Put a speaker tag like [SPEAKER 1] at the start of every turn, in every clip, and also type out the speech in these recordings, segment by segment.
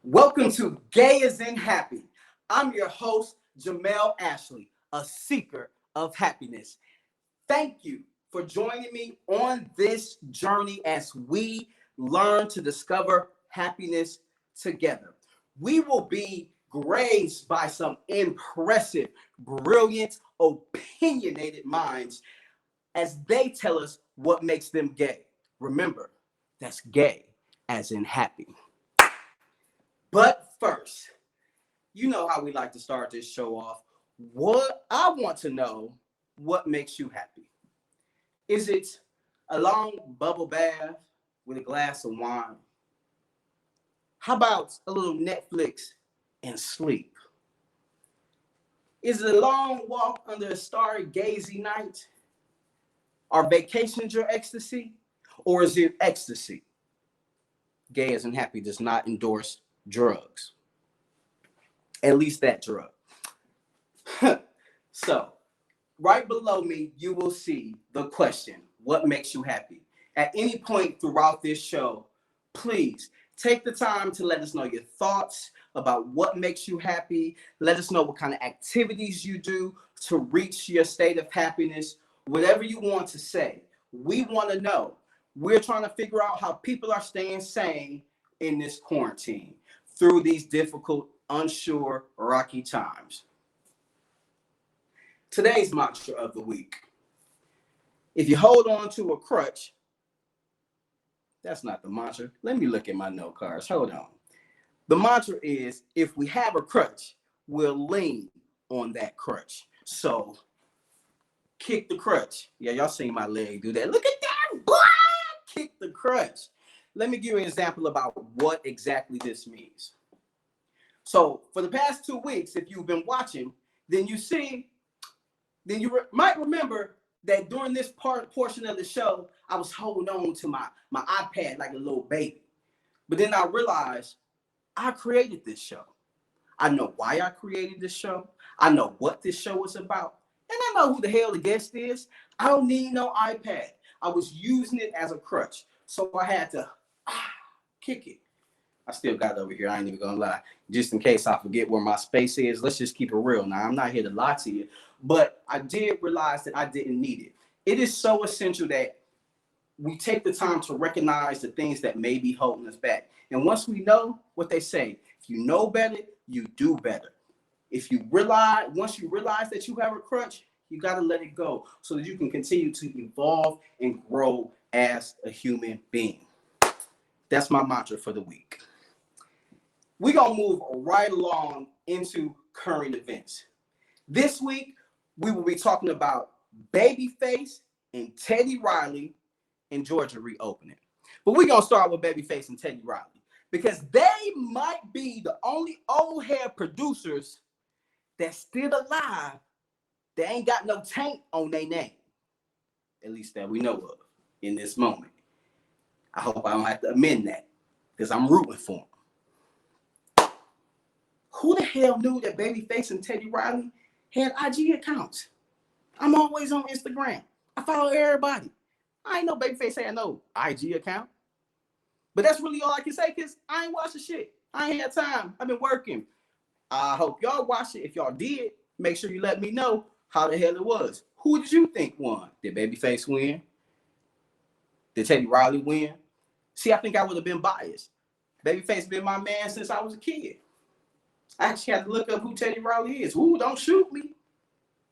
[SPEAKER 1] Welcome to Gay as in Happy. I'm your host, Ja'Mel Ashely, a seeker of happiness. Thank you for joining me on this journey as we learn to discover happiness together. We will be graced by some impressive, brilliant, opinionated minds as they tell us what makes them gay. Remember, that's gay as in happy. But first, you know how we like to start this show off. What I want to know, what makes you happy? Is it a long bubble bath with a glass of wine? How about a little Netflix and sleep? Is it a long walk under a starry gazy night? Are vacations your ecstasy? Or is it ecstasy? Gay as in happy does not endorse drugs. At least that drug. So, right below me, you will see the question, what makes you happy? At any point throughout this show, please take the time to let us know your thoughts about what makes you happy. Let us know what kind of activities you do to reach your state of happiness. Whatever you want to say, we want to know. We're trying to figure out how people are staying sane in this quarantine through these difficult, unsure, rocky times. Today's mantra of the week. If you hold on to a crutch, that's not the mantra. Let me look at my note cards. Hold on. The mantra is, if we have a crutch, we'll lean on that crutch. So, kick the crutch. Yeah, y'all seen my leg do that. Look at that, boy! Kick the crutch. Let me give you an example about what exactly this means. So for the past 2 weeks, if you've been watching, then you might remember that during this portion of the show, I was holding on to my iPad like a little baby. But then I realized I created this show. I know why I created this show. I know what this show is about. And I know who the hell the guest is. I don't need no iPad. I was using it as a crutch. So I had to kick it. I still got it over here. I ain't even gonna lie. Just in case I forget where my space is, let's just keep it real. Now, I'm not here to lie to you, but I did realize that I didn't need it. It is so essential that we take the time to recognize the things that may be holding us back. And once we know what they say, if you know better, you do better. Once you realize that you have a crutch, you got to let it go so that you can continue to evolve and grow as a human being. That's my mantra for the week. We're going to move right along into current events. This week, we will be talking about Babyface and Teddy Riley and Georgia reopening. But we're going to start with Babyface and Teddy Riley because they might be the only old head producers that's still alive that ain't got no taint on their name, at least that we know of in this moment. I hope I don't have to amend that because I'm rooting for them. Who the hell knew that Babyface and Teddy Riley had IG accounts? I'm always on Instagram. I follow everybody. I ain't know Babyface had no IG account. But that's really all I can say because I ain't watching shit. I ain't had time. I've been working. I hope y'all watched it. If y'all did, make sure you let me know how the hell it was. Who did you think won? Did Babyface win? Did Teddy Riley win? See, I think I would have been biased. Babyface been my man since I was a kid. I actually had to look up who Teddy Riley is. Ooh, don't shoot me.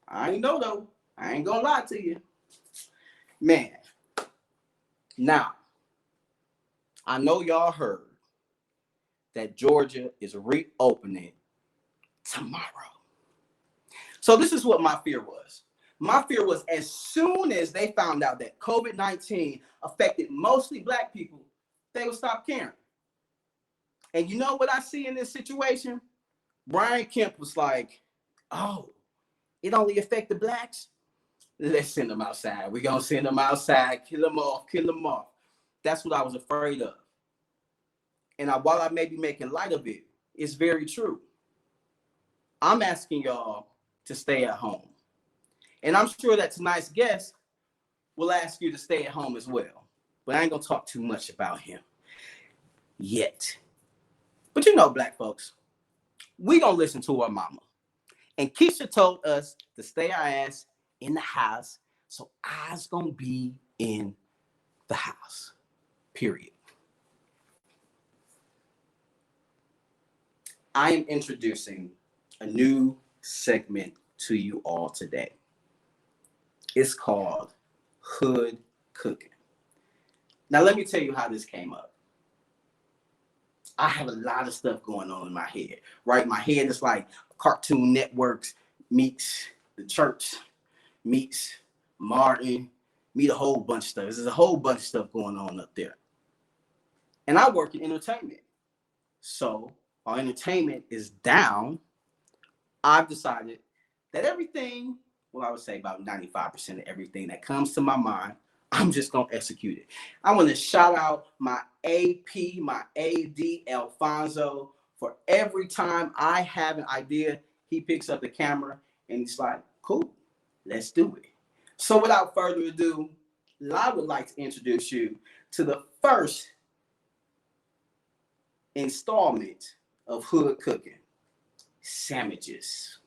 [SPEAKER 1] I ain't know though. I ain't gonna lie to you. Man. Now, I know y'all heard that Georgia is reopening tomorrow. So this is what my fear was. My fear was as soon as they found out that COVID-19 affected mostly Black people, they would stop caring. And you know what I see in this situation? Brian Kemp was like, oh, it only affected Blacks? Let's send them outside. We're going to send them outside, kill them off. That's what I was afraid of. And while I may be making light of it, it's very true. I'm asking y'all to stay at home. And I'm sure that tonight's guest will ask you to stay at home as well. But I ain't going to talk too much about him yet. But you know, black folks, we gonna listen to our mama. And Keisha told us to stay our ass in the house, so I's gonna be in the house. Period. I am introducing a new segment to you all today. It's called Hood Cooking. Now, let me tell you how this came up. I have a lot of stuff going on in my head, right? My head is like Cartoon Networks meets the church, meets Martin, meet a whole bunch of stuff. There's a whole bunch of stuff going on up there. And I work in entertainment. So our entertainment is down. I've decided that everything, well, I would say about 95% of everything that comes to my mind, I'm just going to execute it. I want to shout out my AP, my AD, Alfonso, for every time I have an idea, he picks up the camera and he's like, cool, let's do it. So without further ado, I would like to introduce you to the first installment of Hood Cooking, sandwiches.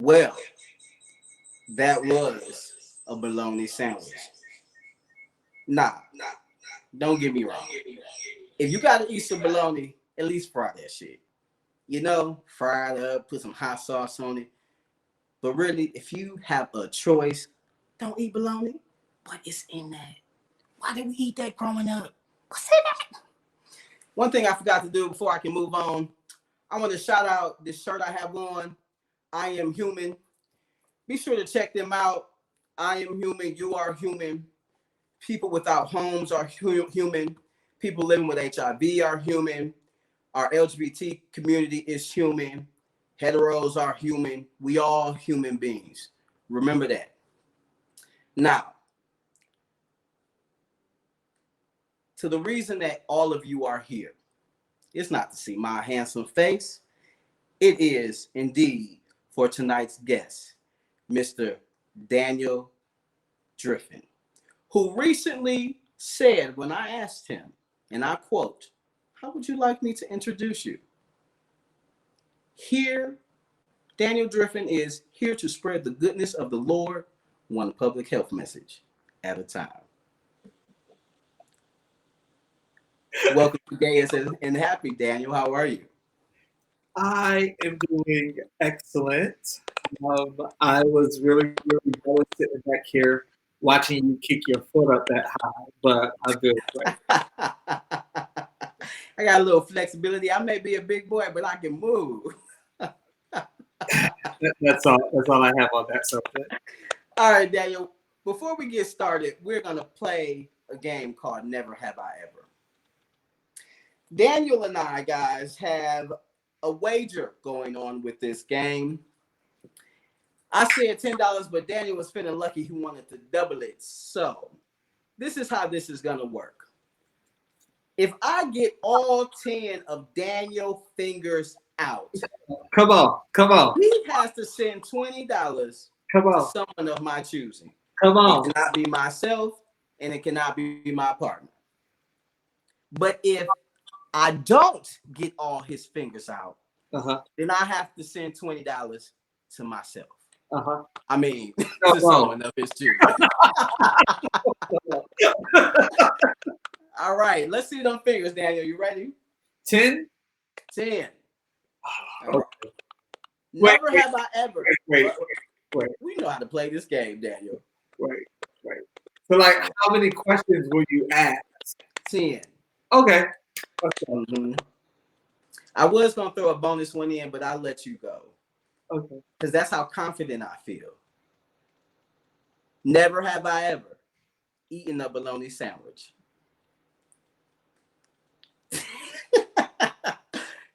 [SPEAKER 1] Well, that was a bologna sandwich. Nah, don't get me wrong. If you gotta eat some bologna, at least fry that shit. You know, fry it up, put some hot sauce on it. But really, if you have a choice, don't eat bologna. What is in that? Why did we eat that growing up? What's in that? One thing I forgot to do before I can move on, I want to shout out this shirt I have on. I am human. Be sure to check them out. I am human. You are human. People without homes are human. People living with HIV are human. Our LGBT community is human. Heteros are human. We all human beings. Remember that. Now, to the reason that all of you are here, it's not to see my handsome face. It is indeed for tonight's guest, Mr. Daniel Driffin, who recently said when I asked him, and I quote, "How would you like me to introduce you?" Here, Daniel Driffin is here to spread the goodness of the Lord, one public health message at a time. Welcome to Gaius and Happy, Daniel. How are you?
[SPEAKER 2] I am doing excellent. I was really jealous sitting back here watching you kick your foot up that high, but I'm doing great.
[SPEAKER 1] I got a little flexibility. I may be a big boy, but I can move.
[SPEAKER 2] That's all I have on that subject.
[SPEAKER 1] All right, Daniel. Before we get started, we're gonna play a game called Never Have I Ever. Daniel and I, guys, have a wager going on with this game. I said $10, but Daniel was feeling lucky he wanted to double it. So this is how this is gonna work. If I get all 10 of Daniel's fingers out,
[SPEAKER 2] Come on.
[SPEAKER 1] he has to send $20
[SPEAKER 2] Come
[SPEAKER 1] to
[SPEAKER 2] on.
[SPEAKER 1] someone of my choosing.
[SPEAKER 2] Come on.
[SPEAKER 1] It cannot be myself, and it cannot be my partner. But if I don't get all his fingers out, then I have to send $20 to myself. I mean, to someone of his choosing. All right, let's see them fingers, Daniel. You ready?
[SPEAKER 2] 10?
[SPEAKER 1] 10.
[SPEAKER 2] Okay.
[SPEAKER 1] Never have I ever.
[SPEAKER 2] Wait.
[SPEAKER 1] We know how to play this game, Daniel.
[SPEAKER 2] Wait. So, like, how many questions will you ask?
[SPEAKER 1] 10.
[SPEAKER 2] Okay.
[SPEAKER 1] Mm-hmm. I was going to throw a bonus one in, but I'll let you go.
[SPEAKER 2] Okay.
[SPEAKER 1] Because that's how confident I feel. Never have I ever eaten a bologna sandwich.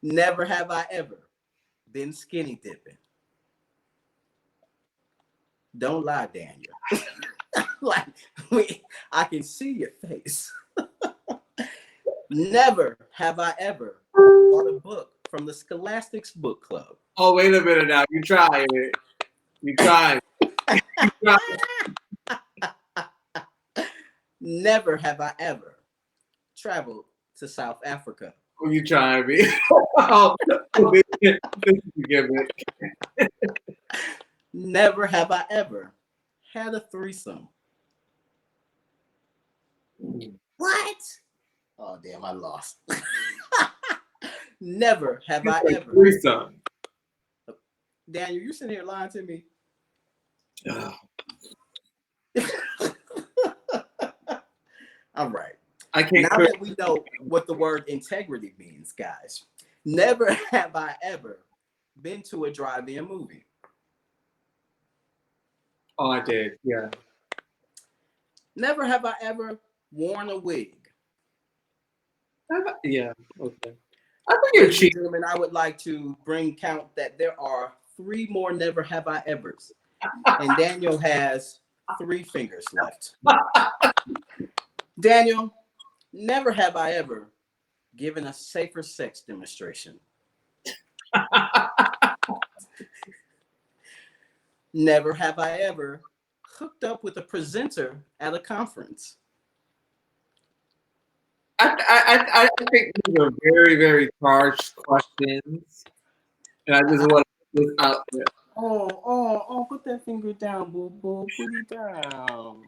[SPEAKER 1] Never have I ever been skinny dipping. Don't lie, Daniel. Like, I can see your face. Never have I ever bought a book from the Scholastics Book Club.
[SPEAKER 2] Oh, wait a minute now. You trying it.
[SPEAKER 1] Never have I ever traveled to South Africa.
[SPEAKER 2] Oh, you trying me? Oh, forgive me.
[SPEAKER 1] Never have I ever had a threesome. What? Oh, damn, I lost. Never have I ever.
[SPEAKER 2] Threesome.
[SPEAKER 1] Daniel, you sitting here lying to me? All right.
[SPEAKER 2] I can't.
[SPEAKER 1] Now that we know what the word integrity means, guys, never have I ever been to a drive-in movie.
[SPEAKER 2] Oh, I did. Yeah.
[SPEAKER 1] Never have I ever worn a wig.
[SPEAKER 2] Yeah. Okay. I think you're cheating.
[SPEAKER 1] Gentlemen, I would like to bring count that there are 3 more never have I evers, and Daniel has 3 fingers left. Daniel, never have I ever given a safer sex demonstration. Never have I ever hooked up with a presenter at a conference.
[SPEAKER 2] I think these are very, very charged questions, and I just want to put this out there.
[SPEAKER 1] Oh, put that finger down, boo boo. Put it down.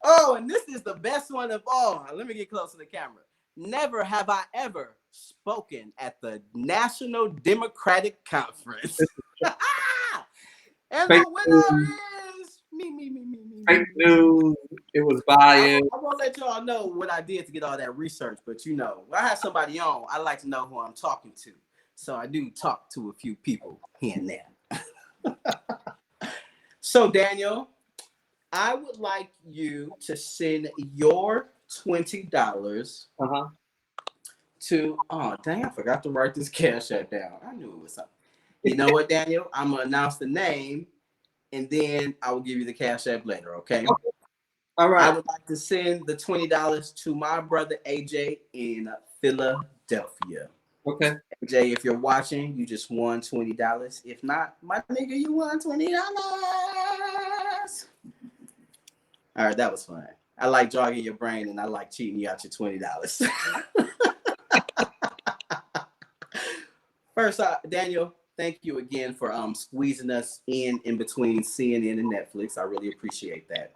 [SPEAKER 1] Oh, and this is the best one of all. Let me get close to the camera. Never have I ever spoken at the National Democratic Conference. And the winner is
[SPEAKER 2] Fake
[SPEAKER 1] me.
[SPEAKER 2] news. It was biased.
[SPEAKER 1] I won't let y'all know what I did to get all that research, but when I have somebody on, I like to know who I'm talking to. So I do talk to a few people here and there. So Daniel, I would like you to send your $20
[SPEAKER 2] Uh-huh.
[SPEAKER 1] to. Oh dang, I forgot to write this cash app down. I knew it was something. You know what, Daniel? I'm gonna announce the name, and then I will give you the cash app later. Okay.
[SPEAKER 2] Okay. All
[SPEAKER 1] I
[SPEAKER 2] right.
[SPEAKER 1] would like to send the $20 to my brother AJ in Philadelphia.
[SPEAKER 2] Okay.
[SPEAKER 1] AJ, if you're watching, you just won $20. If not, my nigga, you won $20. All right, that was fun. I like jogging your brain, and I like cheating you out your $20. First, Daniel, thank you again for squeezing us in between CNN and Netflix. I really appreciate that.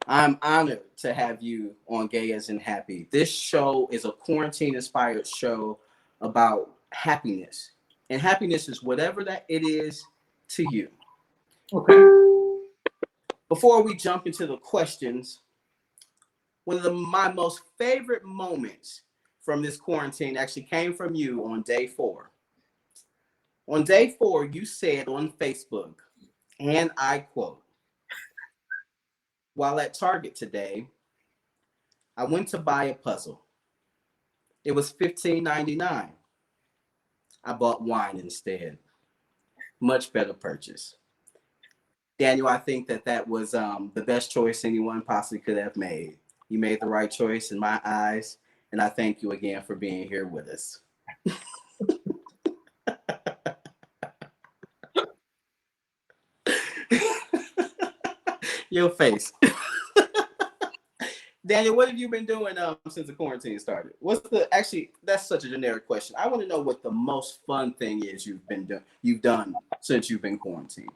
[SPEAKER 1] I'm honored to have you on Gay as in Happy. This show is a quarantine-inspired show about happiness, and happiness is whatever that it is to you.
[SPEAKER 2] Okay.
[SPEAKER 1] Before we jump into the questions, one of my most favorite moments from this quarantine actually came from you on day 4. On day 4, you said on Facebook, and I quote, "While at Target today, I went to buy a puzzle. It was $15.99. I bought wine instead. Much better purchase." Daniel, I think that was the best choice anyone possibly could have made. You made the right choice in my eyes, and I thank you again for being here with us. Your face. Daniel, what have you been doing since the quarantine started? That's such a generic question. I want to know what the most fun thing is you've done since you've been quarantined.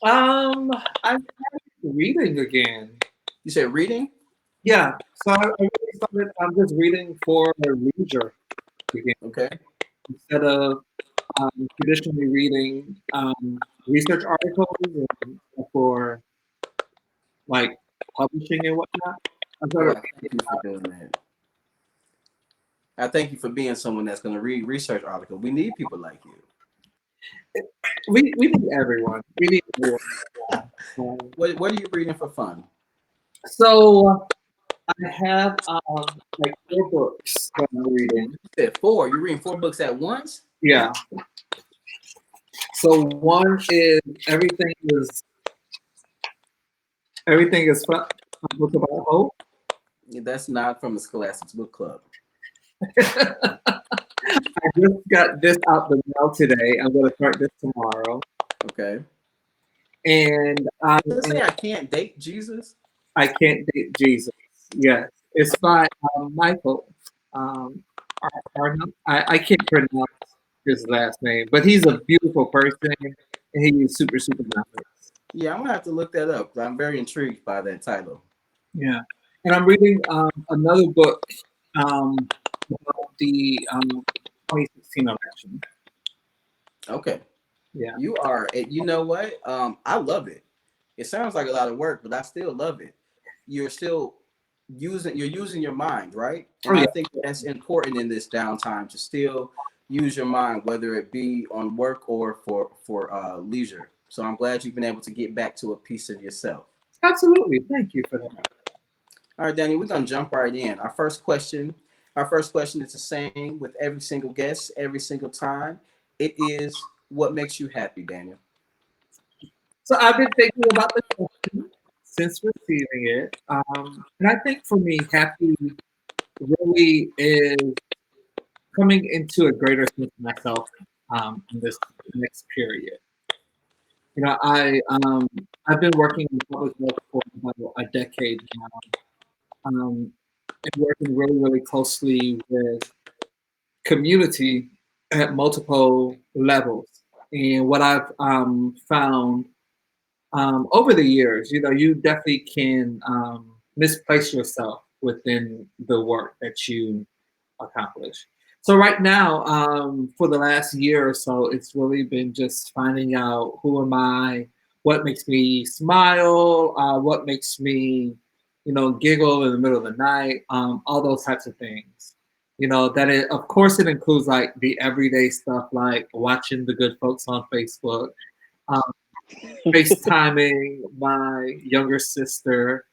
[SPEAKER 2] I started reading again.
[SPEAKER 1] You said reading?
[SPEAKER 2] Yeah. So I really started. I'm just reading for leisure again
[SPEAKER 1] Okay.
[SPEAKER 2] instead of traditionally reading research articles and for like publishing and whatnot. I
[SPEAKER 1] Oh,
[SPEAKER 2] started.
[SPEAKER 1] I thank you for doing that. I thank you for being someone that's going to read research articles. We need people like you.
[SPEAKER 2] We need everyone. We need everyone.
[SPEAKER 1] What are you reading for fun?
[SPEAKER 2] So I have like 4 books that I'm reading.
[SPEAKER 1] You said 4. You're reading 4 books at once?
[SPEAKER 2] Yeah. So one is everything is fun. A book about hope.
[SPEAKER 1] Yeah, that's not from the Scholastics Book Club.
[SPEAKER 2] I just got this out the mail today. I'm going to start this tomorrow.
[SPEAKER 1] Okay.
[SPEAKER 2] And
[SPEAKER 1] Does it say I can't date Jesus?
[SPEAKER 2] I Can't Date Jesus. Yes. It's by Michael. Um, I can't pronounce his last name, but he's a beautiful person and he is super, super nice.
[SPEAKER 1] Yeah, I'm gonna have to look that up. I'm very intrigued by that title.
[SPEAKER 2] Yeah. And I'm reading another book about the 2016 election.
[SPEAKER 1] Okay.
[SPEAKER 2] Yeah.
[SPEAKER 1] You know what? I love it. It sounds like a lot of work, but I still love it. You're still you're using your mind, right?
[SPEAKER 2] Oh,
[SPEAKER 1] And I
[SPEAKER 2] yeah.
[SPEAKER 1] think that's important in this downtime to still use your mind, whether it be on work or for leisure. So I'm glad you've been able to get back to a piece of yourself.
[SPEAKER 2] Absolutely. Thank you for that.
[SPEAKER 1] All right, Danny, we're gonna jump right in. Our first question is the same with every single guest, every single time. It is, what makes you happy, Daniel?
[SPEAKER 2] So I've been thinking about the question since receiving it. And I think for me, happy really is coming into a greater sense of myself in this next period. You know, I've been working in public health for about a decade now, and working really, really closely with community at multiple levels. And what I've found over the years, you know, you definitely can misplace yourself within the work that you accomplish. So right now, for the last year or so, it's really been just finding out who am I, what makes me smile, what makes me, giggle in the middle of the night, all those types of things. Of course, it includes like the everyday stuff, like watching the good folks on Facebook, um, FaceTiming my younger sister,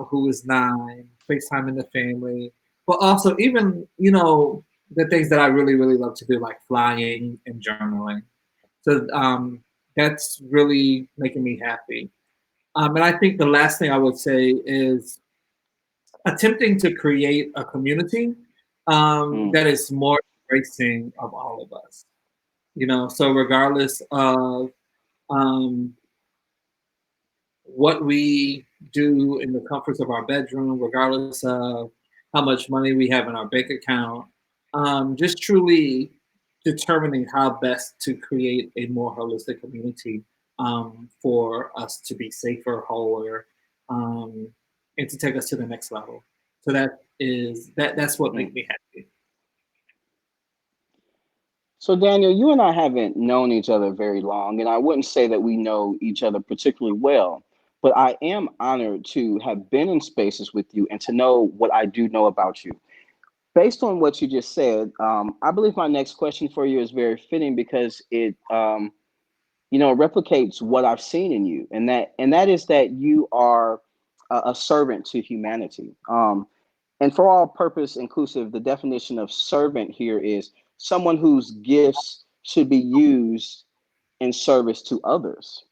[SPEAKER 2] who is 9, FaceTiming the family, but also even, the things that I really, really love to do, like flying and journaling. So that's really making me happy. And I think the last thing I would say is attempting to create a community that is more embracing of all of us. So regardless of um, what we do in the comforts of our bedroom, regardless of how much money we have in our bank account, just truly determining how best to create a more holistic community for us to be safer, wholer, um, and to take us to the next level. So that's what makes me happy.
[SPEAKER 3] So, Daniel, you and I haven't known each other very long, and I wouldn't say that we know each other particularly well, but I am honored to have been in spaces with you and to know what I do know about you. Based on what you just said, I believe my next question for you is very fitting because it, replicates what I've seen in you, and that is that you are a servant to humanity. And for all purpose inclusive, the definition of servant here is someone whose gifts should be used in service to others.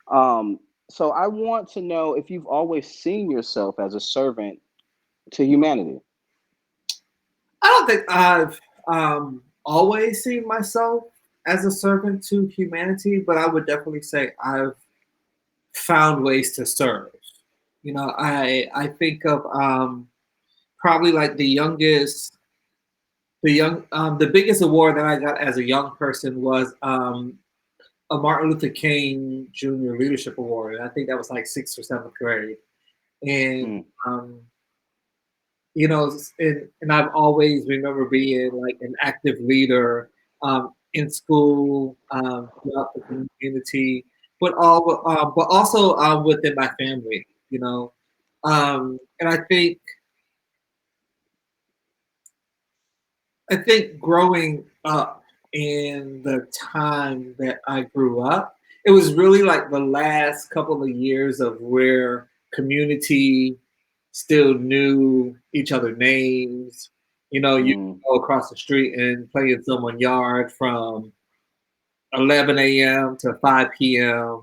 [SPEAKER 3] Um, so I want to know if you've always seen yourself as a servant to humanity.
[SPEAKER 2] I don't think I've always seen myself as a servant to humanity, but I would definitely say I've found ways to serve. I think of probably like the biggest award that I got as a young person was a Martin Luther King Jr. Leadership Award, and I think that was like 6th or 7th grade. And
[SPEAKER 3] Mm.
[SPEAKER 2] And I've always remember being like an active leader in school, throughout the community, but also within my family. And I think growing up in the time that I grew up, it was really like the last couple of years of where community still knew each other names. You
[SPEAKER 3] Mm.
[SPEAKER 2] go across the street and play in someone's yard from 11 a.m. to 5 p.m.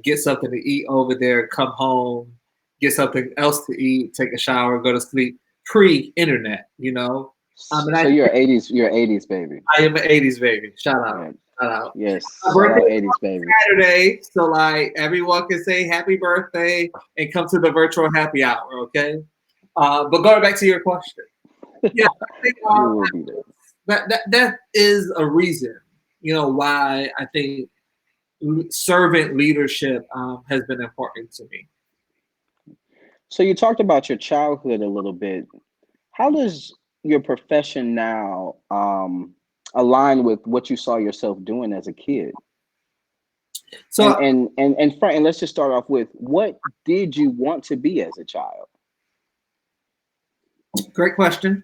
[SPEAKER 2] Get something to eat over there, come home, get something else to eat, take a shower, go to sleep. Pre-internet. And I
[SPEAKER 3] So you're 80s baby.
[SPEAKER 2] I am an 80s baby. Shout out.
[SPEAKER 3] Yeah.
[SPEAKER 2] Shout out.
[SPEAKER 3] Yes.
[SPEAKER 2] My
[SPEAKER 3] Shout
[SPEAKER 2] birthday
[SPEAKER 3] out
[SPEAKER 2] is
[SPEAKER 3] 80s baby.
[SPEAKER 2] Saturday, so like everyone can say happy birthday and come to the virtual happy hour, okay? But going back to your question, yeah, I think
[SPEAKER 3] You will be there.
[SPEAKER 2] that is a reason, why I think servant leadership has been important to me.
[SPEAKER 3] So you talked about your childhood a little bit. How does your profession now align with what you saw yourself doing as a kid? And
[SPEAKER 2] So,
[SPEAKER 3] Frank, and let's just start off with what did you want to be as a child?
[SPEAKER 2] great question.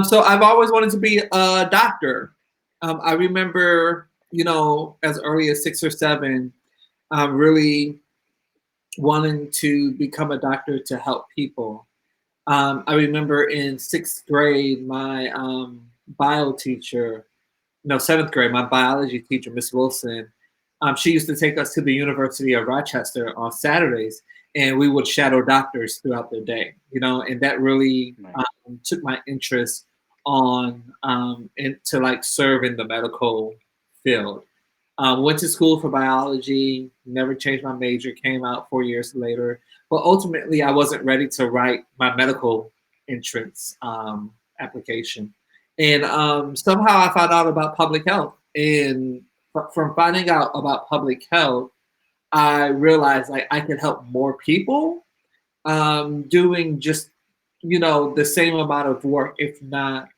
[SPEAKER 2] So I've always wanted to be a doctor. I remember, as early as 6 or 7, really wanting to become a doctor to help people. I remember in 6th grade, my bio teacher, no, 7th grade, my biology teacher, Miss Wilson, she used to take us to the University of Rochester on Saturdays, and we would shadow doctors throughout the day, and that really
[SPEAKER 3] Right.
[SPEAKER 2] took my interest on to like serve in the medical field. Went to school for biology, never changed my major, came out 4 years later. But ultimately, I wasn't ready to write my medical entrance application. And somehow I found out about public health. And from finding out about public health, I realized like I could help more people doing just, the same amount of work, if not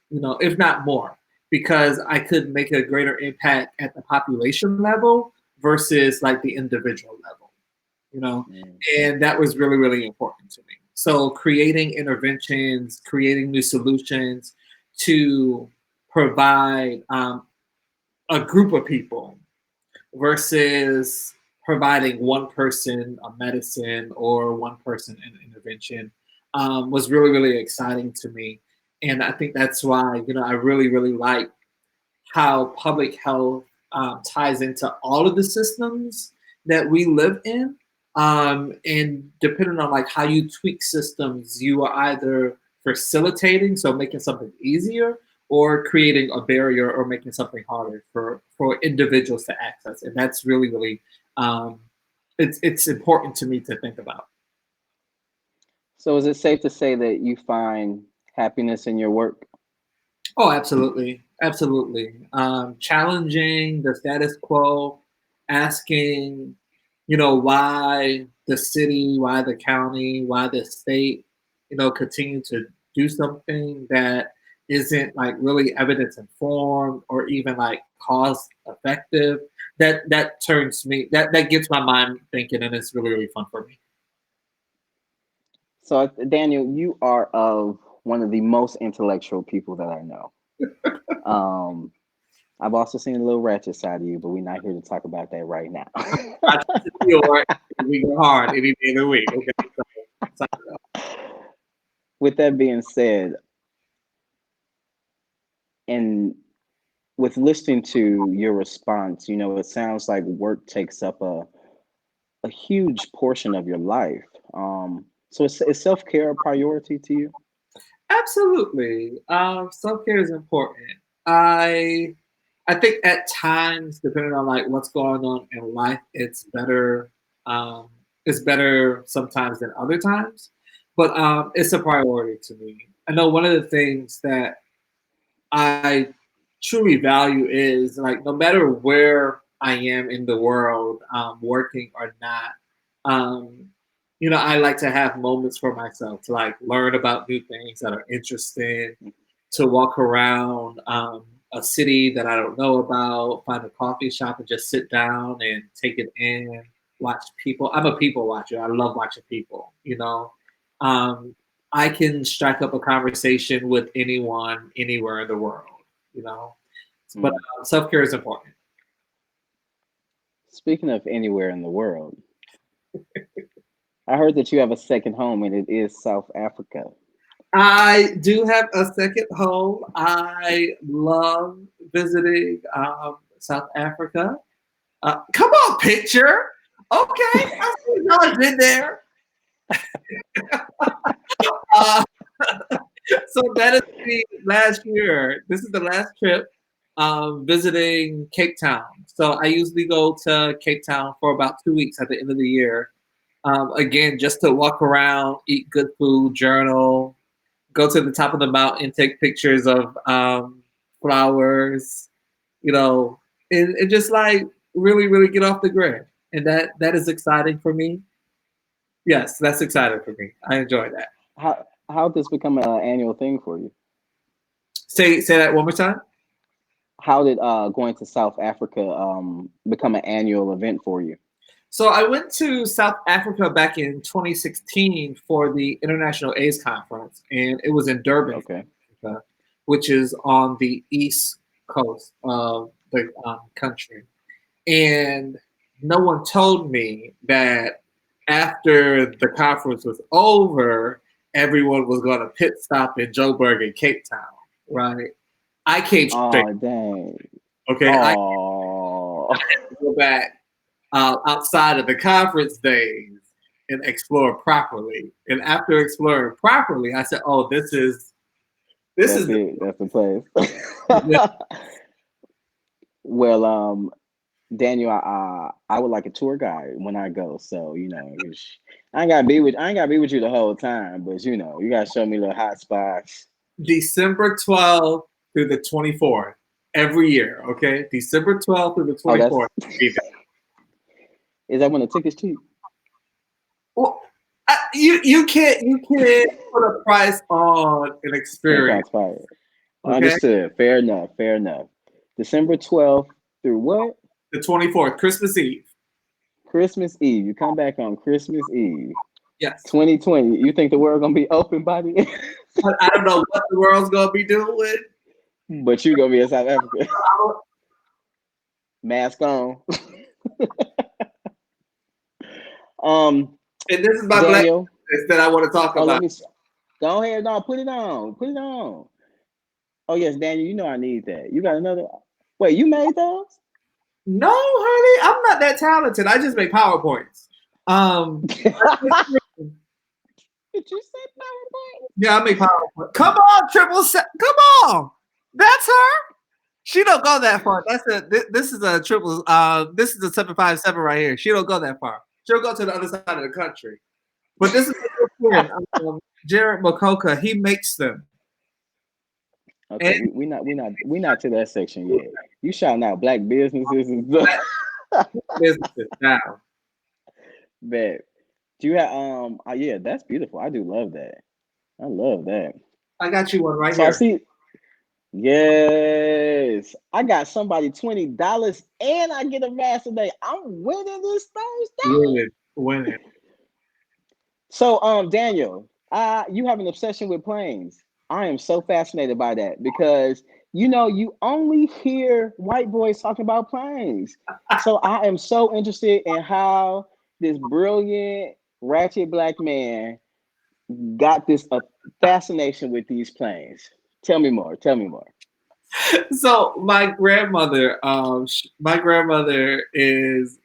[SPEAKER 2] more, because I could make a greater impact at the population level versus like the individual level. And that was really, really important to me. So creating interventions, creating new solutions to provide a group of people versus providing one person a medicine or one person an intervention was really, really exciting to me. And I think that's why, I really, really like how public health ties into all of the systems that we live in. And depending on like how you tweak systems, you are either facilitating, so making something easier, or creating a barrier or making something harder for individuals to access. And that's really, really, it's important to me to think about.
[SPEAKER 3] So is it safe to say that you find happiness in your work?
[SPEAKER 2] Oh, absolutely. Absolutely. Challenging the status quo, asking, why the city, why the county, why the state, continue to do something that isn't like really evidence informed or even like cost effective. That turns me, that gets my mind thinking, and it's really, really fun for me.
[SPEAKER 3] So Daniel, you are of one of the most intellectual people that I know. I've also seen a little ratchet side of you, but we're not here to talk about that right now.
[SPEAKER 2] We go hard any day of the week. Okay.
[SPEAKER 3] With that being said, and with listening to your response, it sounds like work takes up a huge portion of your life. So is self-care a priority to you?
[SPEAKER 2] Absolutely. Self-care is important. I think at times, depending on like what's going on in life, it's better. It's better sometimes than other times, but it's a priority to me. I know one of the things that I truly value is like no matter where I am in the world, working or not, um, I like to have moments for myself to like learn about new things that are interesting, to walk around a city that I don't know about, find a coffee shop and just sit down and take it in, watch people. I'm a people watcher. I love watching people. Um, I can strike up a conversation with anyone, anywhere in the world, you know. But self-care is important.
[SPEAKER 3] Speaking of anywhere in the world, I heard that you have a second home and it is South Africa.
[SPEAKER 2] I do have a second home. I love visiting South Africa. Come on, picture. Okay, I see y'all been there. uh, so that is the last year. This is the last trip visiting Cape Town. So I usually go to Cape Town for about 2 weeks at the end of the year. Again, just to walk around, eat good food, journal, go to the top of the mountain, take pictures of flowers, and just like really, really get off the grid. And that is exciting for me. Yes, that's exciting for me. I enjoy that.
[SPEAKER 3] How did this become an annual thing for you?
[SPEAKER 2] Say that one more time.
[SPEAKER 3] How did going to South Africa become an annual event for you?
[SPEAKER 2] So I went to South Africa back in 2016 for the International AIDS Conference, and it was in Durban,
[SPEAKER 3] okay,
[SPEAKER 2] Africa, which is on the east coast of the country. And no one told me that after the conference was over, everyone was going to pit stop in Joburg and Cape Town, right? I came straight.
[SPEAKER 3] Oh, dang.
[SPEAKER 2] Okay,
[SPEAKER 3] Oh.
[SPEAKER 2] I had to go back outside of the conference days and explore properly. And after exploring properly, I said, "Oh, this is
[SPEAKER 3] That's the place." Well, Daniel, I would like a tour guide when I go. So I ain't gotta be with you the whole time, but you gotta show me little hot spots.
[SPEAKER 2] December 12th through the 24th every year. Okay, December 12th through the 24th.
[SPEAKER 3] Is that when the ticket's cheap?
[SPEAKER 2] Well, you can't put a price on an experience.
[SPEAKER 3] Okay? Understood. Fair enough. December 12th through what?
[SPEAKER 2] The 24th, Christmas Eve.
[SPEAKER 3] Christmas Eve. You come back on Christmas Eve.
[SPEAKER 2] Yes.
[SPEAKER 3] 2020. You think the world gonna be open by the end?
[SPEAKER 2] I don't know what the world's gonna be doing.
[SPEAKER 3] But you gonna be in South Africa. Mask on.
[SPEAKER 2] And this is my
[SPEAKER 3] Daniel,
[SPEAKER 2] black that I want to talk
[SPEAKER 3] oh,
[SPEAKER 2] about.
[SPEAKER 3] let me go ahead. No, put it on. Put it on. Oh yes, Daniel, you know I need that. You got another. Wait, you made those?
[SPEAKER 2] No, honey, I'm not that talented. I just make PowerPoints.
[SPEAKER 3] Did you say PowerPoint?
[SPEAKER 2] Yeah, I make PowerPoint. Come on, 777. Come on. That's her. She don't go that far. This is a triple. This is a 757 right here. She don't go that far. She'll go to the other side of the country. But this is Jared Mikolka. He makes them.
[SPEAKER 3] Okay, we not to that section yet. You shouting out black businesses and stuff.
[SPEAKER 2] Businesses now.
[SPEAKER 3] Bet. Do you have yeah, that's beautiful. I do love that. I love that.
[SPEAKER 2] I got you one right
[SPEAKER 3] So
[SPEAKER 2] here.
[SPEAKER 3] I see. Yes, I got somebody $20 and I get a mask today. I'm winning this Thursday.
[SPEAKER 2] Winning.
[SPEAKER 3] So Daniel, you have an obsession with planes. I am so fascinated by that because you only hear white boys talking about planes. So I am so interested in how this brilliant ratchet black man got this fascination with these planes. Tell me more.
[SPEAKER 2] So my grandmother is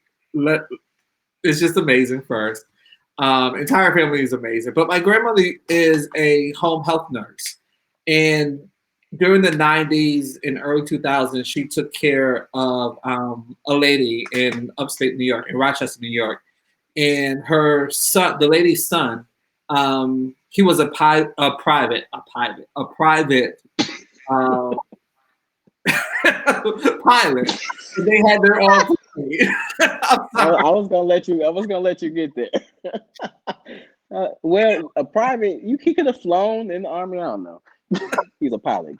[SPEAKER 2] just amazing first. Entire family is amazing, but my grandmother is a home health nurse, and during the 90s and early 2000s, she took care of a lady in upstate New York, in Rochester, New York, and her son, the lady's son, he was a private pilot. And they had their own.
[SPEAKER 3] I was gonna let you get there. Well, a private, he could have flown in the army. I don't know. He's a pilot.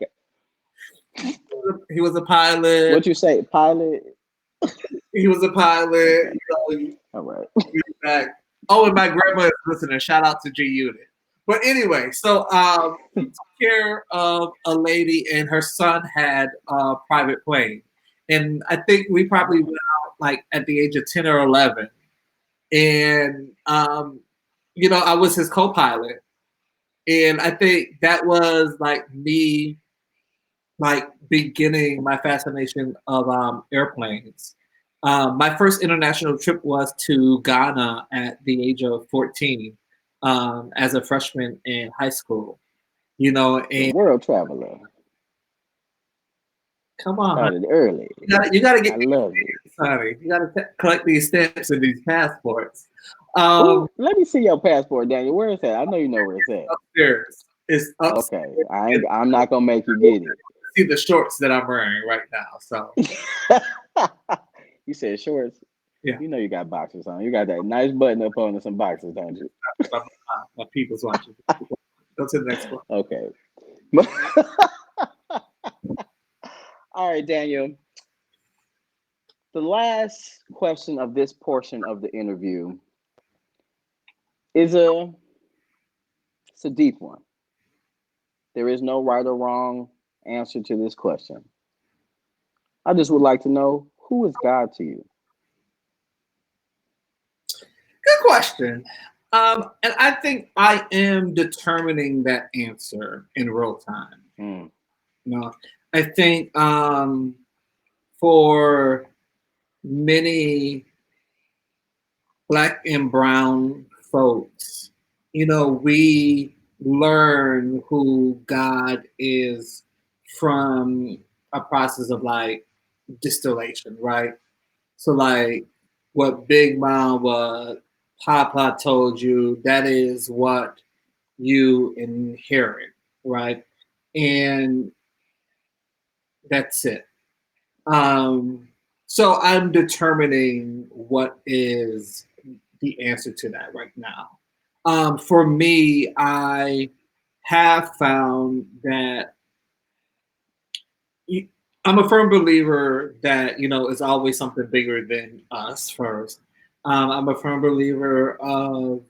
[SPEAKER 2] He was a pilot.
[SPEAKER 3] What'd you say, pilot?
[SPEAKER 2] He was a pilot.
[SPEAKER 3] All right.
[SPEAKER 2] Oh, and my grandma is listening. Shout out to G Unit. But anyway, so he took care of a lady, and her son had a private plane. And I think we probably went out like at the age of 10 or 11. And, I was his co-pilot. And I think that was like me, like beginning my fascination of airplanes. My first international trip was to Ghana at the age of 14 as a freshman in high school. And
[SPEAKER 3] world traveler.
[SPEAKER 2] Come on,
[SPEAKER 3] started early.
[SPEAKER 2] You gotta get.
[SPEAKER 3] I love it.
[SPEAKER 2] Sorry, you gotta collect these stamps and these passports.
[SPEAKER 3] Ooh, let me see your passport, Daniel. Where is that? I know you know where it's at.
[SPEAKER 2] Upstairs. It's upstairs.
[SPEAKER 3] Okay, I'm not gonna make you get it.
[SPEAKER 2] See the shorts that I'm wearing right now. So
[SPEAKER 3] you said shorts.
[SPEAKER 2] Yeah.
[SPEAKER 3] You know you got boxers on. You got that nice button up on and some boxers, don't you?
[SPEAKER 2] My people's watching. Go to the next one.
[SPEAKER 3] Okay. All right, Daniel. The last question of this portion of the interview is a deep one. There is no right or wrong answer to this question. I just would like to know, who is God to you?
[SPEAKER 2] Good question. And I think I am determining that answer in real time. I think for many Black and brown folks, we learn who God is from a process of like distillation, right? So like what Big Mom, what Papa told you, that is what you inherit, right? And that's it. So I'm determining what is the answer to that right now. For me, I have found that I'm a firm believer that, it's always something bigger than us first. I'm a firm believer of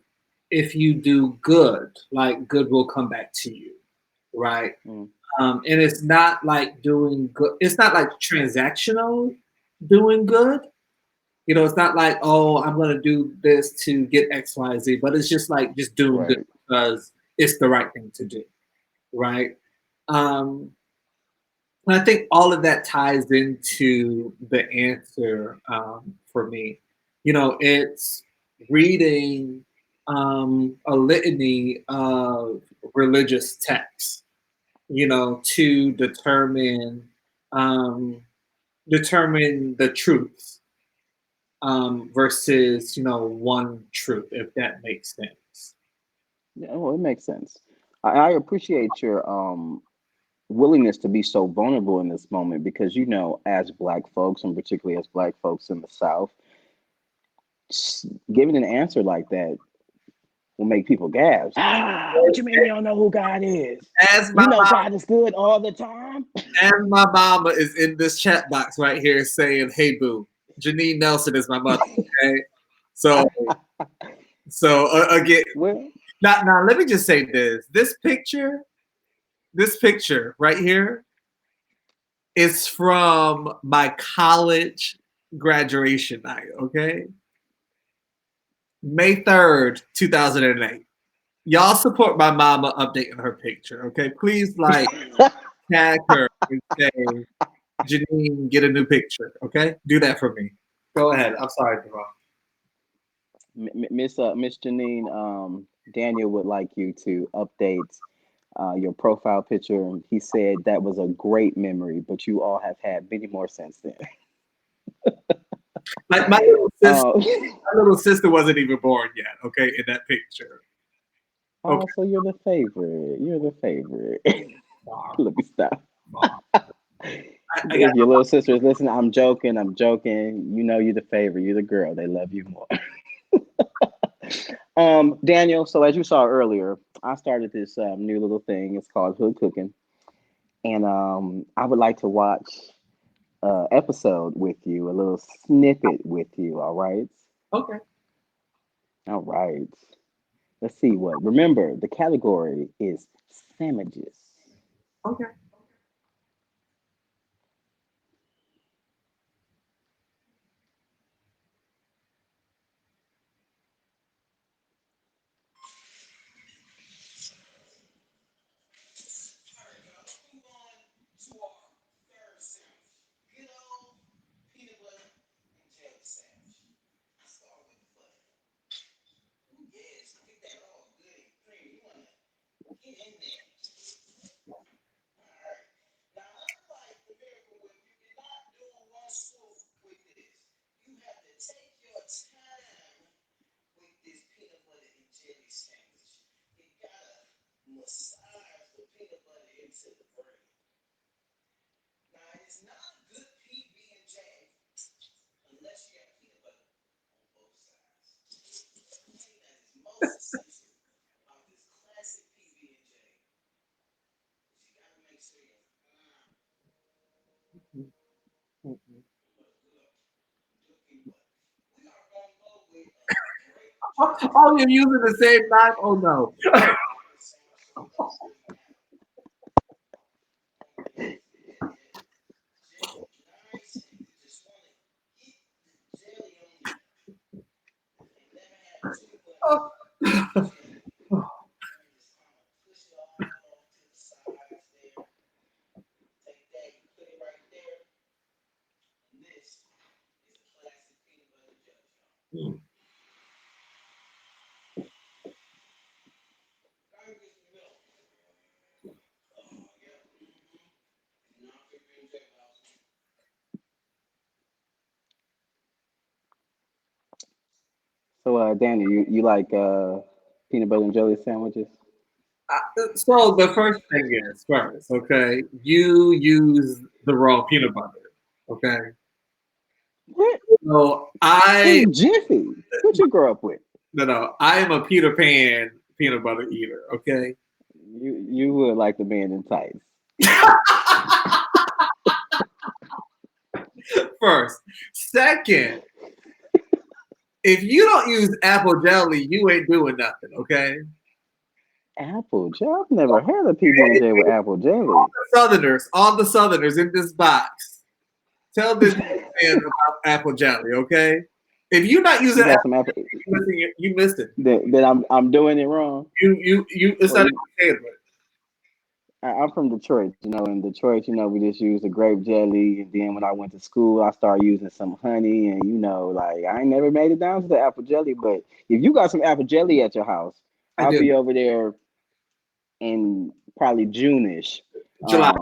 [SPEAKER 2] if you do good, like good will come back to you, right?
[SPEAKER 3] Mm.
[SPEAKER 2] And it's not like doing good. It's not like transactional doing good. You know, it's not like, oh, I'm gonna do this to get X, Y, Z, but it's just like just doing good
[SPEAKER 3] Right.
[SPEAKER 2] because it's the right thing to do, right? Um, and I think all of that ties into the answer for me. You know, it's reading a litany of religious texts, you know, to um, determine the truth versus, you know, one truth, if that makes sense.
[SPEAKER 3] Yeah, well, it makes sense. I appreciate your willingness to be so vulnerable in this moment because you know, as Black folks, and particularly as Black folks in the South, giving an answer like that will make people gasp. Ah, what you mean you don't know who God is?
[SPEAKER 2] As
[SPEAKER 3] You
[SPEAKER 2] my
[SPEAKER 3] know
[SPEAKER 2] mom,
[SPEAKER 3] God is good all the time.
[SPEAKER 2] and my mama is in this chat box right here saying, "Hey, boo, Janine Nelson is my mother." Okay, so again,
[SPEAKER 3] Well,
[SPEAKER 2] now let me just say this: this picture right here is from my college graduation night. Okay, May 3rd, 2008. Y'all support my mama updating her picture. Okay, please like tag her and say, Janine, get a new picture. Okay, do that for me. Go ahead. I'm sorry, Devon.
[SPEAKER 3] Miss Janine, Daniel would like you to update your profile picture. He said that was a great memory, but you all have had many more since then.
[SPEAKER 2] Like
[SPEAKER 3] Uh,
[SPEAKER 2] my little sister wasn't even born yet. Okay, in that picture. Okay,
[SPEAKER 3] oh, so you're the favorite. You're the favorite.
[SPEAKER 2] mom,
[SPEAKER 3] Let me stop.
[SPEAKER 2] mom. I got
[SPEAKER 3] If your little sister is listening, I'm joking. I'm joking. You know you're the favorite. You're the girl. They love you more. Daniel. So as you saw earlier, I started this new little thing. It's called Hood Cooking, and I would like to watch episode with you, a little snippet with you. All right.
[SPEAKER 2] okay.
[SPEAKER 3] All right. Let's see what. Remember, the category is sandwiches.
[SPEAKER 2] Okay. Oh, you're using the same knife? Oh no.
[SPEAKER 3] So, Daniel, you like peanut butter and jelly sandwiches?
[SPEAKER 2] So the first thing is first, okay, you use the raw peanut butter. Okay.
[SPEAKER 3] What?
[SPEAKER 2] So I
[SPEAKER 3] In Jiffy? What you grow up with?
[SPEAKER 2] no, I am a Peter Pan peanut butter eater. Okay.
[SPEAKER 3] You would like the man in tights.
[SPEAKER 2] First, second If you don't use apple jelly, you ain't doing nothing, okay?
[SPEAKER 3] Apple jelly? I've never heard of people in jail with apple jelly.
[SPEAKER 2] All the Southerners in this box, tell this man about apple jelly, okay? If you're not using
[SPEAKER 3] You got
[SPEAKER 2] apple
[SPEAKER 3] some apple.
[SPEAKER 2] jelly, you missed it.
[SPEAKER 3] That I'm doing it wrong.
[SPEAKER 2] It's
[SPEAKER 3] Well,
[SPEAKER 2] not even
[SPEAKER 3] I'm from Detroit, in Detroit, we just use the grape jelly. And then when I went to school, I started using some honey. And, like I ain't never made it down to the apple jelly. But if you got some apple jelly at your house,
[SPEAKER 2] I
[SPEAKER 3] I'll
[SPEAKER 2] do.
[SPEAKER 3] be over there in probably June-ish.
[SPEAKER 2] July.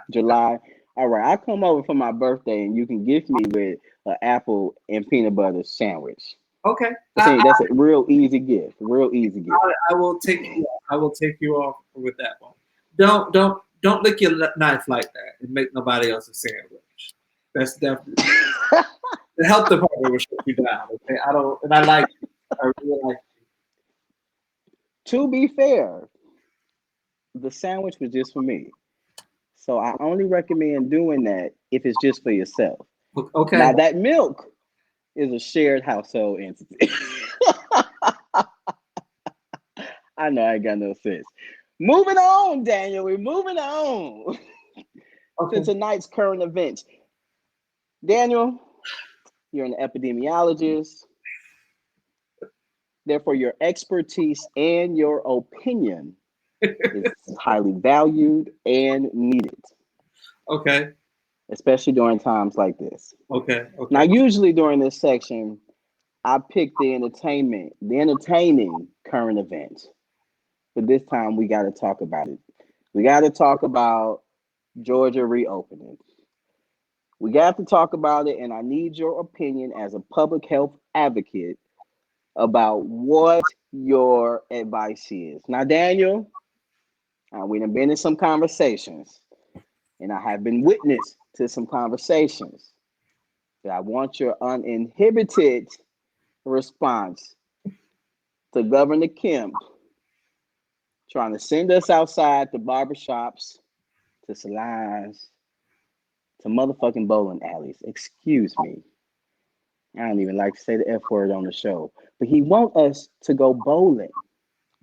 [SPEAKER 3] July. All right. I'll come over for my birthday and you can gift me with an apple and peanut butter sandwich.
[SPEAKER 2] Okay.
[SPEAKER 3] That's a real easy gift. Real easy gift.
[SPEAKER 2] I will take you off with that one. Don't lick your knife like that and make nobody else a sandwich. That's definitely the health department will shut you down. Okay, I like you. I really like you.
[SPEAKER 3] To be fair, the sandwich was just for me. So I only recommend doing that if it's just for yourself.
[SPEAKER 2] Okay.
[SPEAKER 3] Now that milk is a shared household entity. I know I ain't got no sense. Moving on, Daniel. We're moving on to tonight's current events. Daniel, you're an epidemiologist. Therefore, your expertise and your opinion is highly valued and needed.
[SPEAKER 2] Okay.
[SPEAKER 3] Especially during times like this.
[SPEAKER 2] Okay.
[SPEAKER 3] Now, usually during this section, I pick the entertaining current event. But this time, we got to talk about it. We got to talk about Georgia reopening. We got to talk about it, and I need your opinion as a public health advocate about what your advice is. Now, Daniel, we have been in some conversations, and I have been witness to some conversations. That I want your uninhibited response to Governor Kemp trying to send us outside to barbershops, to salons, to motherfucking bowling alleys. Excuse me. I don't even like to say the F word on the show. But he wants us to go bowling,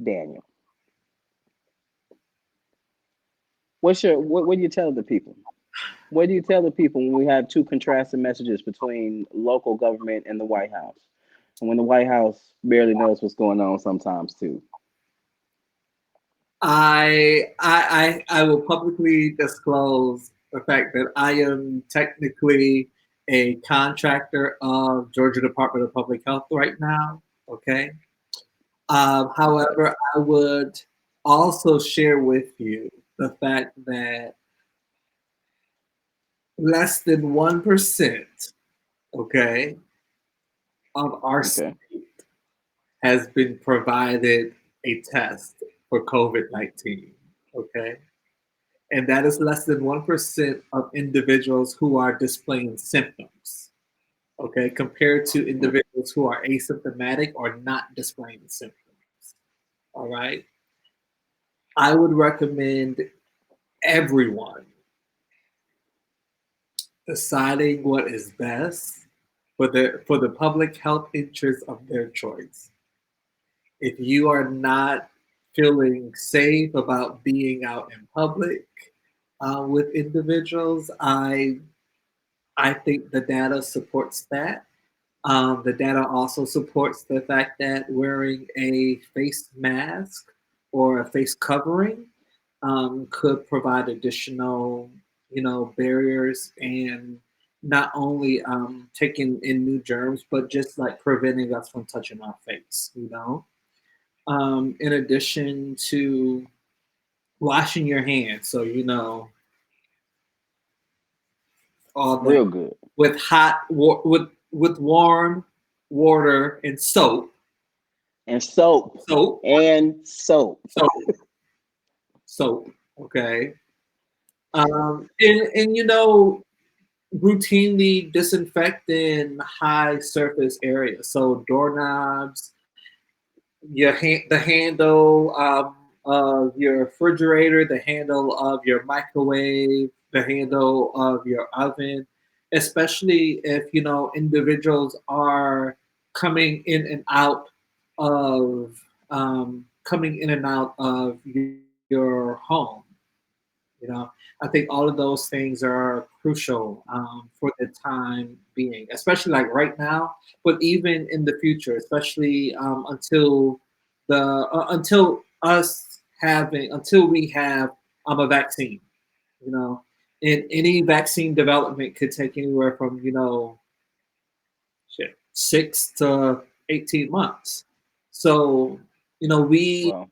[SPEAKER 3] Daniel. What do you tell the people? What do you tell the people when we have two contrasting messages between local government and the White House? And when the White House barely knows what's going on sometimes too?
[SPEAKER 2] I will publicly disclose the fact that I am technically a contractor of Georgia Department of Public Health right now. Okay. However, I would also share with you the fact that less than 1%, okay, of our state has been provided a test for COVID-19, okay? And that is less than 1% of individuals who are displaying symptoms, okay, compared to individuals who are asymptomatic or not displaying symptoms, all right? I would recommend everyone deciding what is best for the public health interest of their choice. If you are not feeling safe about being out in public with individuals, I think the data supports that. The data also supports the fact that wearing a face mask or a face covering could provide additional, barriers and not only taking in new germs, but just like preventing us from touching our face, in addition to washing your hands. So, all the
[SPEAKER 3] Real good.
[SPEAKER 2] with with warm water and soap.
[SPEAKER 3] And soap.
[SPEAKER 2] Soap.
[SPEAKER 3] And soap.
[SPEAKER 2] Soap. Okay. And routinely disinfecting high surface areas. So doorknobs, the handle of your refrigerator, the handle of your microwave, the handle of your oven. especially if individuals are coming in and out of your home. I think all of those things are crucial for the time being, especially like right now, but even in the future, especially until we have a vaccine. You know, and any vaccine development could take anywhere from 6 to 18 months. So you know we
[SPEAKER 3] Well,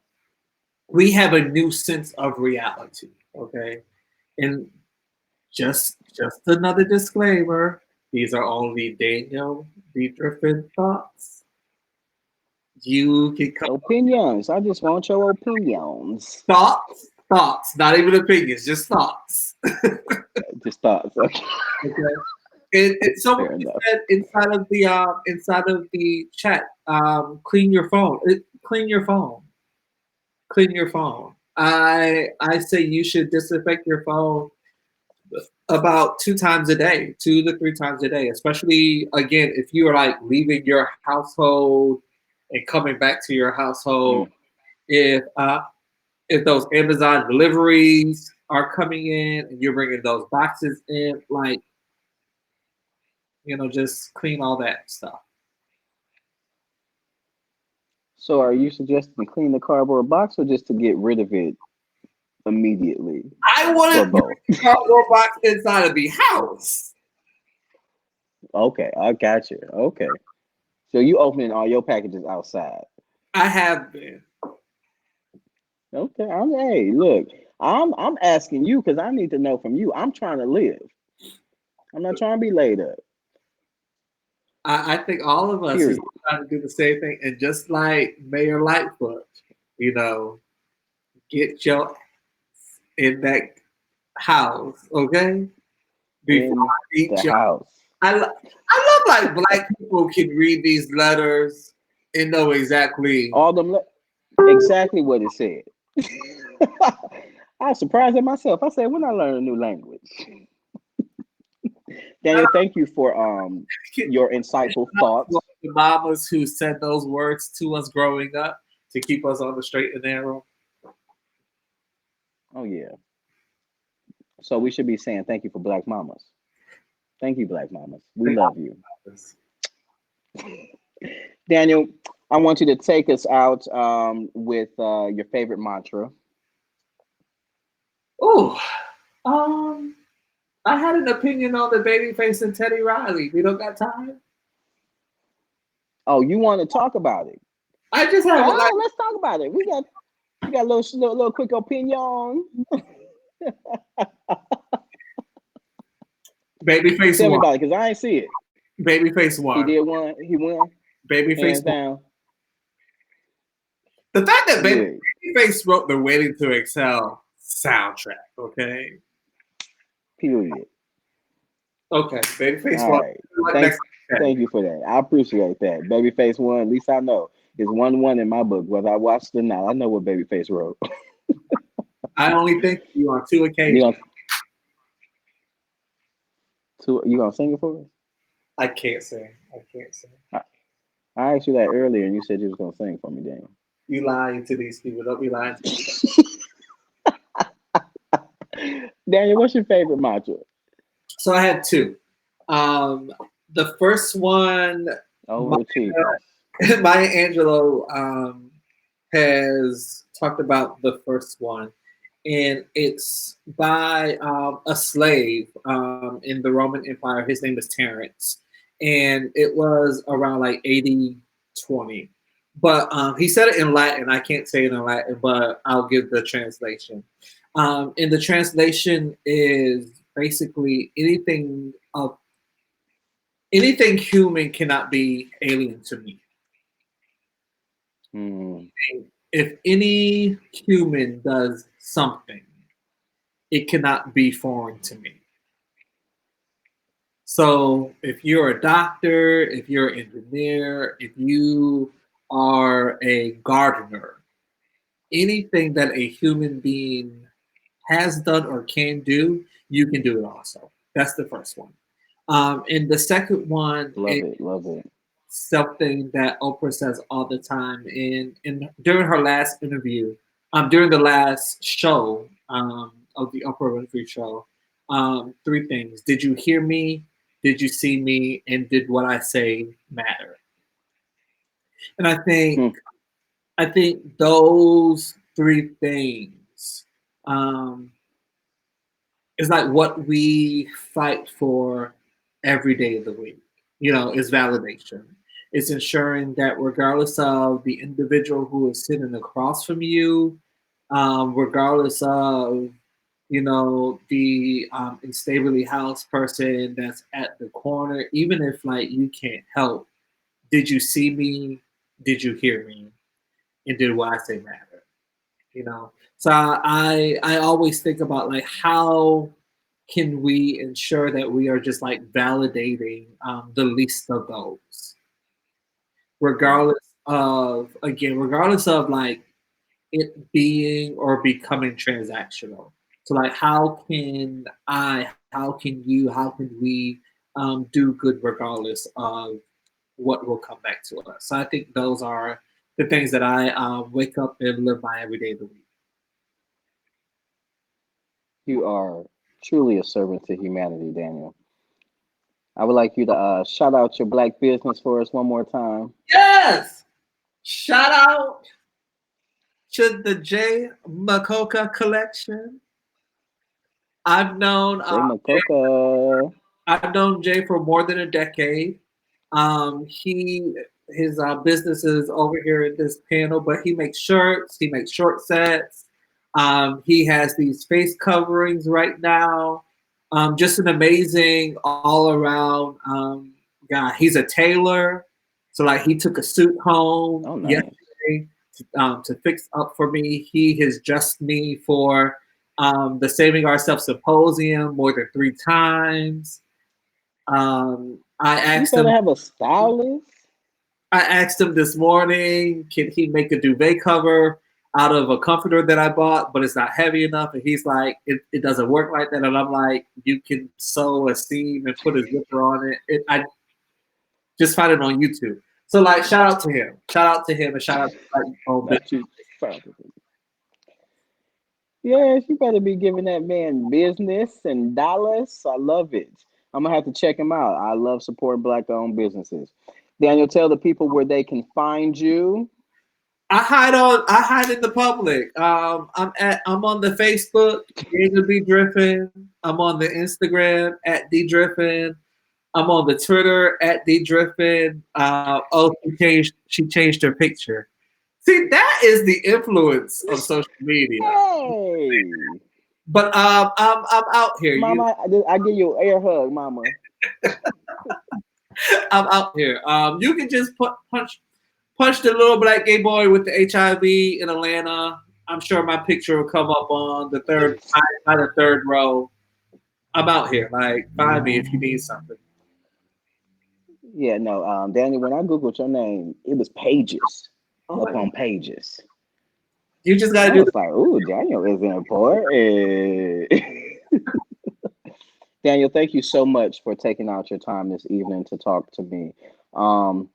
[SPEAKER 2] we have a new sense of reality. Okay, and just another disclaimer: these are only Daniel the Driffin thoughts. You can come
[SPEAKER 3] opinions. I just want your opinions.
[SPEAKER 2] thoughts, not even opinions, just thoughts.
[SPEAKER 3] Just thoughts. Okay.
[SPEAKER 2] Okay. And someone
[SPEAKER 3] Fair enough.
[SPEAKER 2] said inside of the chat, clean your phone. Clean your phone. Clean your phone. I say you should disinfect your phone about 2 times a day, 2 to 3 times a day. Especially again, if you are like leaving your household and coming back to your household.
[SPEAKER 3] Mm.
[SPEAKER 2] If those Amazon deliveries are coming in and you're bringing those boxes in, like just clean all that stuff.
[SPEAKER 3] So, are you suggesting to clean the cardboard box or just to get rid of it immediately,
[SPEAKER 2] I
[SPEAKER 3] or
[SPEAKER 2] wouldn't
[SPEAKER 3] both?
[SPEAKER 2] bring a cardboard box inside of the house.
[SPEAKER 3] Okay, I got you. Okay, so you opening all your packages outside?
[SPEAKER 2] I have been.
[SPEAKER 3] Okay, hey, look, I'm asking you because I need to know from you. I'm trying to live. I'm not trying to be laid up.
[SPEAKER 2] I think all of us is
[SPEAKER 3] Period.
[SPEAKER 2] trying to do the same thing. And just like Mayor Lightfoot, you know, get your in that house, okay? Before
[SPEAKER 3] In
[SPEAKER 2] I
[SPEAKER 3] the
[SPEAKER 2] eat your.
[SPEAKER 3] house.
[SPEAKER 2] I love like black people can read these letters and know exactly.
[SPEAKER 3] All them exactly what it said. I was surprised at myself. I said, when I learn a new language. Daniel, thank you for your insightful thoughts.
[SPEAKER 2] The mamas who said those words to us growing up to keep us on the straight and narrow.
[SPEAKER 3] Oh yeah. So we should be saying thank you for Black Mamas. Thank you, Black Mamas. We love you. Daniel, I want you to take us out with your favorite mantra.
[SPEAKER 2] Oh, I had an opinion on the Babyface and Teddy Riley. We don't got time.
[SPEAKER 3] Oh, you want to talk about it?
[SPEAKER 2] I just
[SPEAKER 3] All
[SPEAKER 2] have
[SPEAKER 3] right, let's talk about it. We got a little quick opinion.
[SPEAKER 2] Babyface
[SPEAKER 3] Tell me
[SPEAKER 2] won.
[SPEAKER 3] about it, because I ain't see it.
[SPEAKER 2] Babyface
[SPEAKER 3] He
[SPEAKER 2] won.
[SPEAKER 3] did one. He won.
[SPEAKER 2] Babyface
[SPEAKER 3] Hands
[SPEAKER 2] won.
[SPEAKER 3] down.
[SPEAKER 2] The fact that
[SPEAKER 3] Good.
[SPEAKER 2] Babyface wrote the Waiting to Excel soundtrack, okay?
[SPEAKER 3] Period.
[SPEAKER 2] Okay, Babyface
[SPEAKER 3] All
[SPEAKER 2] won.
[SPEAKER 3] right. Thank you for that. I appreciate that. Babyface won. At least I know. It's 1-1 in my book, whether I watched it or not. I know what Babyface wrote.
[SPEAKER 2] I only think you on 2
[SPEAKER 3] You
[SPEAKER 2] occasions.
[SPEAKER 3] gonna sing it for us?
[SPEAKER 2] I can't sing.
[SPEAKER 3] I asked you that earlier, and you said you was gonna sing for me, Daniel.
[SPEAKER 2] You lying to these people. Don't be lying to me.
[SPEAKER 3] Daniel, what's your favorite mantra?
[SPEAKER 2] So I had 2. The first one,
[SPEAKER 3] Overachievers.
[SPEAKER 2] Maya Angelou has talked about the first one, and it's by a slave in the Roman Empire. His name is Terence, and it was around like 80-20. But he said it in Latin. I can't say it in Latin, but I'll give the translation. And the translation is basically anything human cannot be alien to me.
[SPEAKER 3] Mm.
[SPEAKER 2] If any human does something, it cannot be foreign to me. So if you're a doctor, if you're an engineer, if you are a gardener, anything that a human being has done or can do, you can do it also. That's the first one. And the second one
[SPEAKER 3] Love
[SPEAKER 2] is
[SPEAKER 3] it. Love it.
[SPEAKER 2] something that Oprah says all the time. And during her last interview, during the last show of the Oprah Winfrey Show, three things: Did you hear me? Did you see me? And did what I say matter? And
[SPEAKER 3] Hmm.
[SPEAKER 2] I think those three things um, is like what we fight for every day of the week. You know, is validation. It's ensuring that regardless of the individual who is sitting across from you, regardless of the instably housed person that's at the corner, even if like you can't help, did you see me? Did you hear me? And did what I say matter? You know. So I always think about like how can we ensure that we are just like validating the least of those, regardless of like it being or becoming transactional. So like how can you, how can we do good regardless of what will come back to us. So I think those are the things that I wake up and live by every day of the week.
[SPEAKER 3] You are truly a servant to humanity, Daniel. I would like you to shout out your black business for us one more time.
[SPEAKER 2] Yes! Shout out to the J. Mikolka Collection. I've known
[SPEAKER 3] Jay Makoka.
[SPEAKER 2] I've known Jay for more than a decade. His business is over here in this panel, but he makes shirts. He makes short sets. He has these face coverings right now. Just an amazing all around guy. He's a tailor, so like he took a suit home
[SPEAKER 3] Oh, nice.
[SPEAKER 2] yesterday to fix up for me. He has dressed me for the Saving Ourselves Symposium more than 3 times. I
[SPEAKER 3] You
[SPEAKER 2] asked
[SPEAKER 3] better
[SPEAKER 2] him.
[SPEAKER 3] have a stylist.
[SPEAKER 2] I asked him this morning, can he make a duvet cover out of a comforter that I bought, but it's not heavy enough? And he's like, it doesn't work like that. And I'm like, you can sew a seam and put a zipper on it. I just find it on YouTube. So like, shout out to him. Shout out to him and shout out to like, oh,
[SPEAKER 3] Not you. Yes, you better be giving that man business and dollars. I love it. I'm gonna have to check him out. I love supporting black-owned businesses. Daniel, tell the people where they can find you.
[SPEAKER 2] I hide in the public. I'm on the Facebook, Daniel B. Driffin. I'm on the Instagram at D Driffin. I'm on the Twitter at D Driffin. She changed her picture. See, that is the influence of social media.
[SPEAKER 3] Hey,
[SPEAKER 2] But I'm out here.
[SPEAKER 3] mama, I give you an air hug, mama.
[SPEAKER 2] I'm out here. You can just punch the little black gay boy with the HIV in Atlanta. I'm sure my picture will come up on the third by the third row. I'm out here. Like, find me if you need something.
[SPEAKER 3] Yeah, no, Daniel. When I googled your name, it was pages
[SPEAKER 2] Oh my God.
[SPEAKER 3] upon pages.
[SPEAKER 2] You just
[SPEAKER 3] And
[SPEAKER 2] gotta
[SPEAKER 3] I
[SPEAKER 2] do
[SPEAKER 3] was like, "Ooh, Daniel is important." Daniel, thank you so much for taking out your time this evening to talk to me. Um,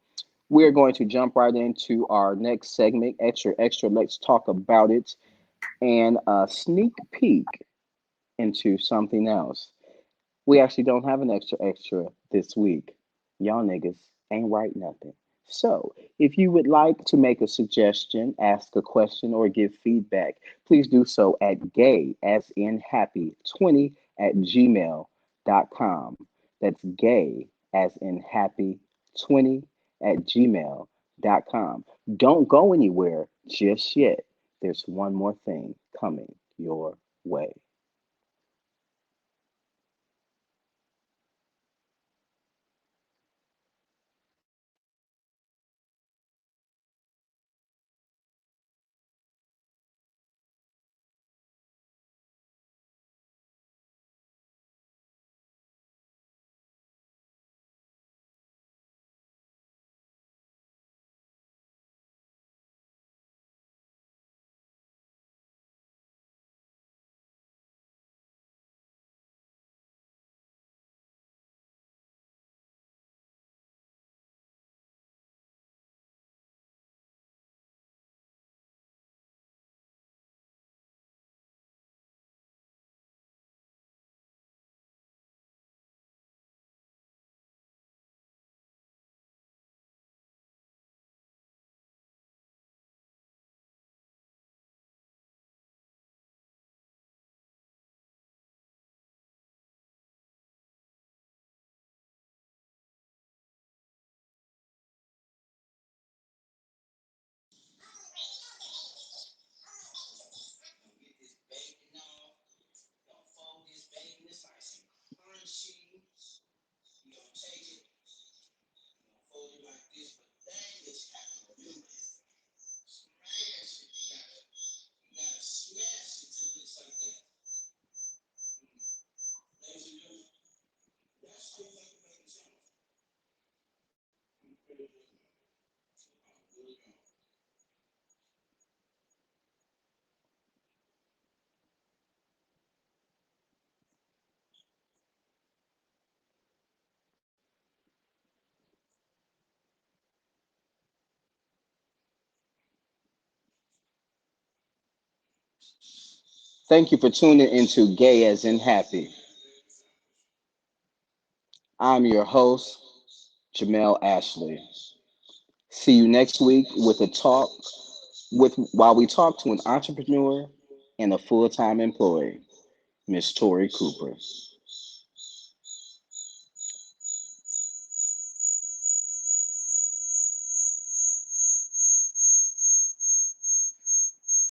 [SPEAKER 3] we're going to jump right into our next segment, Extra Extra. Let's talk about it, and a sneak peek into something else. We actually don't have an extra extra this week. Y'all niggas ain't write nothing. So, if you would like to make a suggestion, ask a question, or give feedback, please do so at gay, as in happy, 20 at gmail.com. That's gay, as in happy, 20 at gmail.com. Don't go anywhere just yet. There's one more thing coming your way. Thank you for tuning into Gay as in Happy. I'm your host, Ja'Mel Ashely. See you next week with a talk with while we talk to an entrepreneur and a full-time employee, Miss Tori Cooper.